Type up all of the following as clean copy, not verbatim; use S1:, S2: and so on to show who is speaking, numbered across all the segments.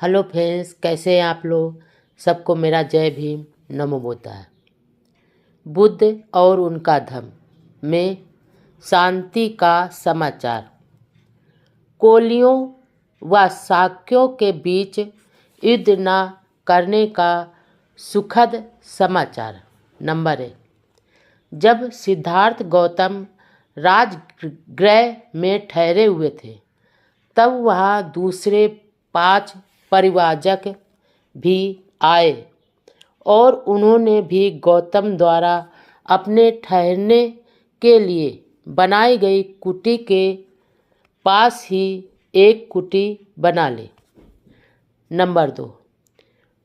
S1: Hello friends, कैसे हैं आप लोग। सबको मेरा जय भीम, नमो बुद्धाय। बुद्ध और उनका धर्म में शांति का समाचार। कोलियों व शाक्यों के बीच युद्ध न करने का सुखद समाचार। नंबर 1। जब सिद्धार्थ गौतम राजगृह में ठहरे हुए थे, तब वहाँ दूसरे 5 परिव्राजक भी आए और उन्होंने भी गौतम द्वारा अपने ठहरने के लिए बनाई गई कुटी के पास ही एक कुटी बना ली। नंबर 2।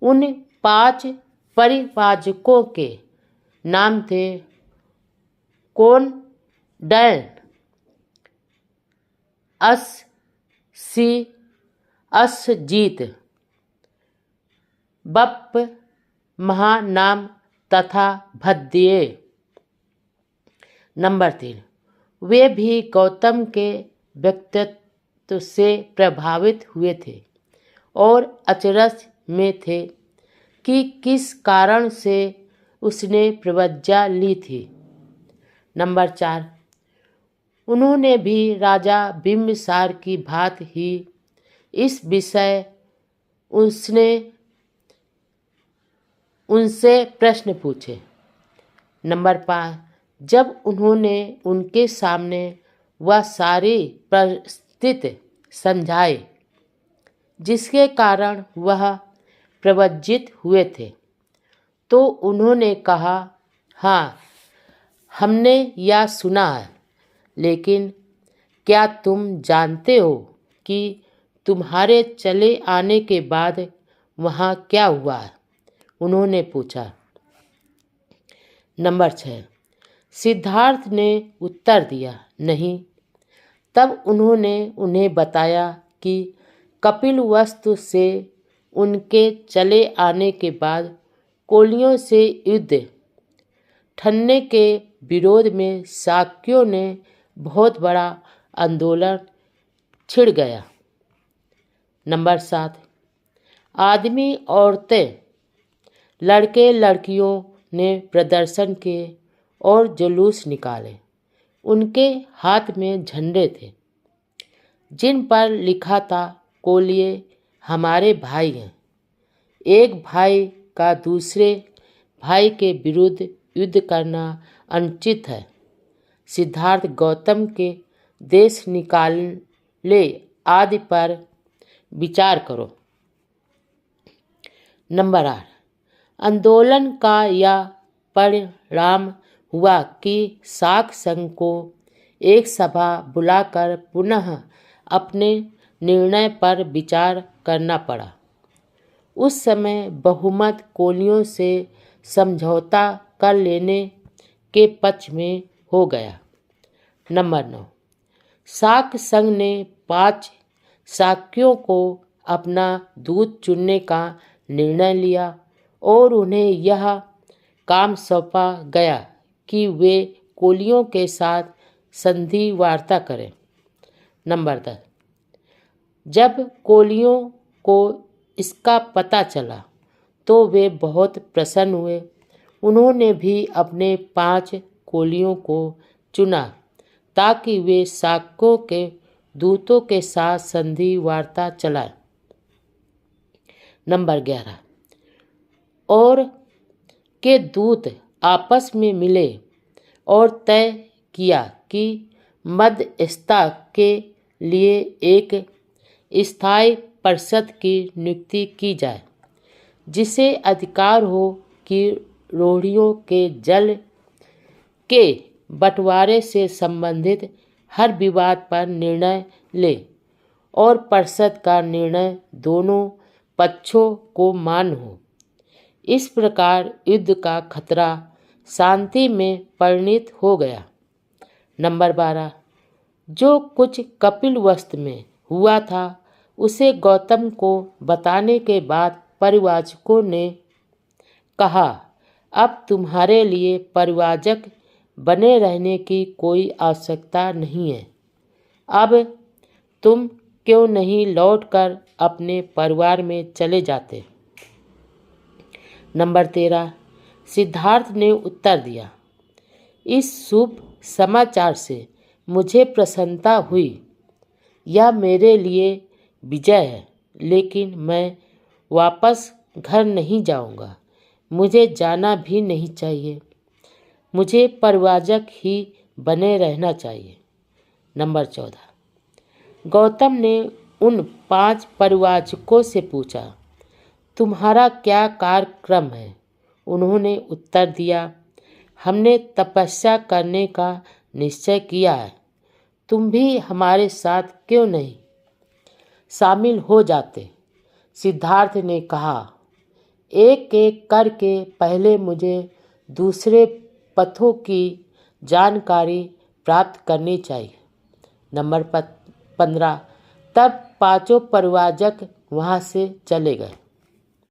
S1: उन 5 परिव्राजकों के नाम थे कोनडैन, असजीत, बप्प, महानाम तथा भद्देय। नंबर 3। वे भी गौतम के व्यक्तित्व से प्रभावित हुए थे और अचरज में थे कि किस कारण से उसने प्रतिज्ञा ली थी। नंबर 4। उन्होंने भी राजा बिम्बिसार की भांति ही इस विषय उनसे प्रश्न पूछे। नंबर 5। जब उन्होंने उनके सामने वह सारी परिस्थिति समझाई जिसके कारण वह प्रवज्जित हुए थे, तो उन्होंने कहा, हाँ, हमने यह सुना है, लेकिन क्या तुम जानते हो कि तुम्हारे चले आने के बाद वहाँ क्या हुआ है? उन्होंने पूछा। नंबर 6। सिद्धार्थ ने उत्तर दिया, नहीं। तब उन्होंने उन्हें बताया कि कपिलवस्तु से उनके चले आने के बाद कोलियों से युद्ध ठन्ने के विरोध में शाक्यों ने बहुत बड़ा आंदोलन छिड़ गया। नंबर 7। आदमी, औरतें, लड़के लड़कियों ने प्रदर्शन किए और जुलूस निकाले। उनके हाथ में झंडे थे जिन पर लिखा था, कोलिए हमारे भाई हैं। एक भाई का दूसरे भाई के विरुद्ध युद्ध करना अनुचित है। सिद्धार्थ गौतम के देश निकाले आदि पर विचार करो। नंबर 8। आंदोलन का यह परिणाम हुआ कि शाक संघ को एक सभा बुलाकर पुनः अपने निर्णय पर विचार करना पड़ा। उस समय बहुमत कोलियों से समझौता कर लेने के पक्ष में हो गया। नंबर 9। शाक संघ ने 5 शाक्यों को अपना दूत चुनने का निर्णय लिया और उन्हें यह काम सौंपा गया कि वे कोलियों के साथ संधि वार्ता करें। नंबर 10। जब कोलियों को इसका पता चला तो वे बहुत प्रसन्न हुए। उन्होंने भी अपने 5 कोलियों को चुना ताकि वे शाक्यों के दूतों के साथ संधि वार्ता चलाएं। नंबर 11। और के दूत आपस में मिले और तय किया कि मध्यस्थता के लिए एक स्थायी परिषद की नियुक्ति की जाए, जिसे अधिकार हो कि रोड़ियों के जल के बंटवारे से संबंधित हर विवाद पर निर्णय ले और परिषद का निर्णय दोनों पक्षों को मान्य हो। इस प्रकार युद्ध का खतरा शांति में परिणत हो गया। नंबर 12। जो कुछ कपिलवस्तु में हुआ था उसे गौतम को बताने के बाद परिव्राजकों ने कहा, अब तुम्हारे लिए परिव्राजक बने रहने की कोई आवश्यकता नहीं है। अब तुम क्यों नहीं लौटकर अपने परिवार में चले जाते। नंबर 13, सिद्धार्थ ने उत्तर दिया, इस शुभ समाचार से मुझे प्रसन्नता हुई। यह मेरे लिए विजय है, लेकिन मैं वापस घर नहीं जाऊंगा। मुझे जाना भी नहीं चाहिए। मुझे परिव्राजक ही बने रहना चाहिए। नंबर 14, गौतम ने उन 5 परिव्राजकों से पूछा, तुम्हारा क्या कार्यक्रम है? उन्होंने उत्तर दिया, हमने तपस्या करने का निश्चय किया है। तुम भी हमारे साथ क्यों नहीं शामिल हो जाते? सिद्धार्थ ने कहा, एक एक करके पहले मुझे दूसरे पथों की जानकारी प्राप्त करनी चाहिए। नंबर 15, तब 5 परिव्राजक वहाँ से चले गए।